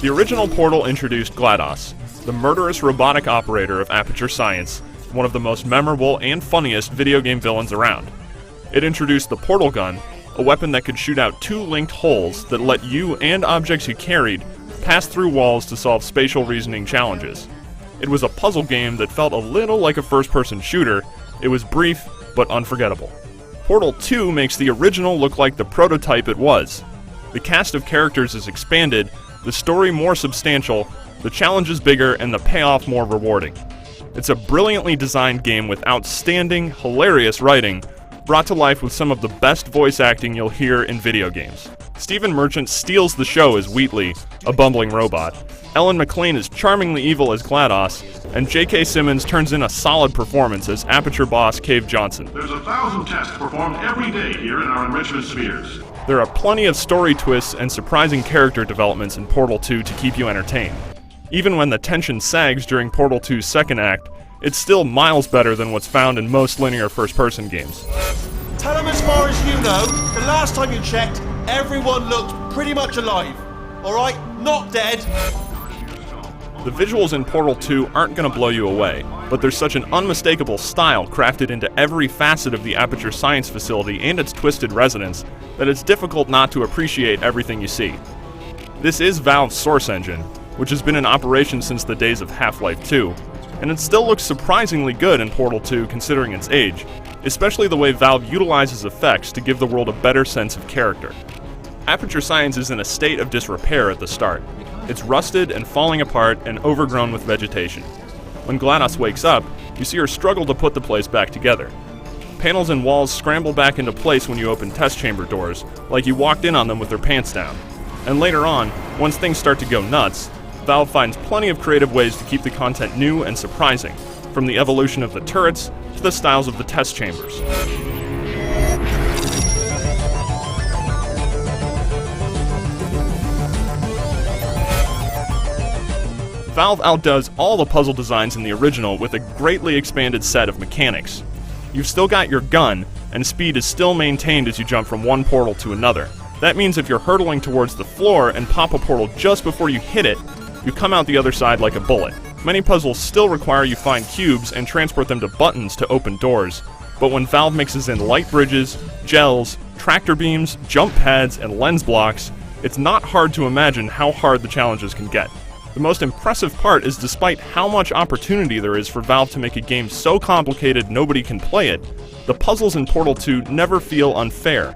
The original Portal introduced GLaDOS, the murderous robotic operator of Aperture Science, one of the most memorable and funniest video game villains around. It introduced the Portal Gun, a weapon that could shoot out two linked holes that let you and objects you carried pass through walls to solve spatial reasoning challenges. It was a puzzle game that felt a little like a first-person shooter. It was brief, but unforgettable. Portal 2 makes the original look like the prototype it was. The cast of characters is expanded, the story more substantial, the challenges bigger, and the payoff more rewarding. It's a brilliantly designed game with outstanding, hilarious writing, brought to life with some of the best voice acting you'll hear in video games. Stephen Merchant steals the show as Wheatley, a bumbling robot. Ellen McLean is charmingly evil as GLaDOS, and J.K. Simmons turns in a solid performance as Aperture boss Cave Johnson. There's 1,000 tests performed every day here in our enrichment spheres. There are plenty of story twists and surprising character developments in Portal 2 to keep you entertained. Even when the tension sags during Portal 2's second act, it's still miles better than what's found in most linear first-person games. Tell them as far as you know, the last time you checked, everyone looked pretty much alive. Alright? Not dead. The visuals in Portal 2 aren't going to blow you away, but there's such an unmistakable style crafted into every facet of the Aperture Science facility and its twisted residents that it's difficult not to appreciate everything you see. This is Valve's source engine, which has been in operation since the days of Half-Life 2, and it still looks surprisingly good in Portal 2 considering its age, especially the way Valve utilizes effects to give the world a better sense of character. Aperture Science is in a state of disrepair at the start. It's rusted and falling apart and overgrown with vegetation. When GLaDOS wakes up, you see her struggle to put the place back together. Panels and walls scramble back into place when you open test chamber doors, like you walked in on them with their pants down. And later on, once things start to go nuts, Valve finds plenty of creative ways to keep the content new and surprising, from the evolution of the turrets to the styles of the test chambers. Valve outdoes all the puzzle designs in the original with a greatly expanded set of mechanics. You've still got your gun, and speed is still maintained as you jump from one portal to another. That means if you're hurtling towards the floor and pop a portal just before you hit it, you come out the other side like a bullet. Many puzzles still require you find cubes and transport them to buttons to open doors, but when Valve mixes in light bridges, gels, tractor beams, jump pads, and lens blocks, it's not hard to imagine how hard the challenges can get. The most impressive part is despite how much opportunity there is for Valve to make a game so complicated nobody can play it, the puzzles in Portal 2 never feel unfair.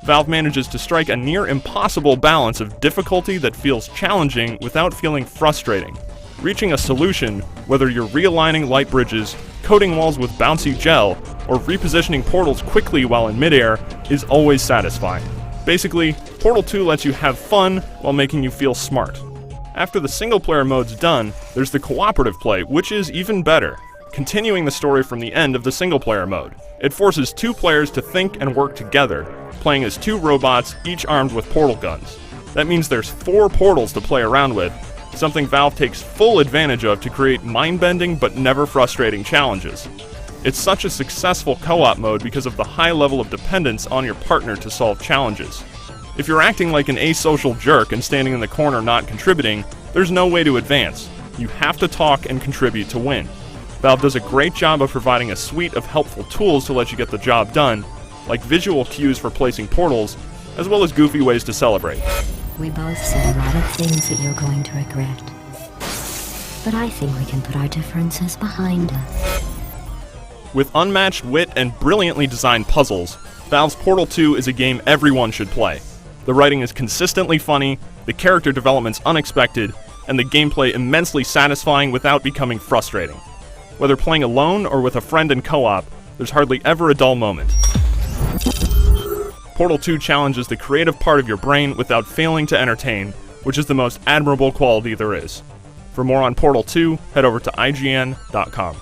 Valve manages to strike a near impossible balance of difficulty that feels challenging without feeling frustrating. Reaching a solution, whether you're realigning light bridges, coating walls with bouncy gel, or repositioning portals quickly while in midair, is always satisfying. Basically, Portal 2 lets you have fun while making you feel smart. After the single-player mode's done, there's the cooperative play, which is even better, continuing the story from the end of the single-player mode. It forces two players to think and work together, playing as two robots, each armed with portal guns. That means there's 4 portals to play around with, something Valve takes full advantage of to create mind-bending but never frustrating challenges. It's such a successful co-op mode because of the high level of dependence on your partner to solve challenges. If you're acting like an asocial jerk and standing in the corner not contributing, there's no way to advance. You have to talk and contribute to win. Valve does a great job of providing a suite of helpful tools to let you get the job done, like visual cues for placing portals, as well as goofy ways to celebrate. We both said a lot of things that you're going to regret. But I think we can put our differences behind us. With unmatched wit and brilliantly designed puzzles, Valve's Portal 2 is a game everyone should play. The writing is consistently funny, the character development's unexpected, and the gameplay immensely satisfying without becoming frustrating. Whether playing alone or with a friend in co-op, there's hardly ever a dull moment. Portal 2 challenges the creative part of your brain without failing to entertain, which is the most admirable quality there is. For more on Portal 2, head over to IGN.com.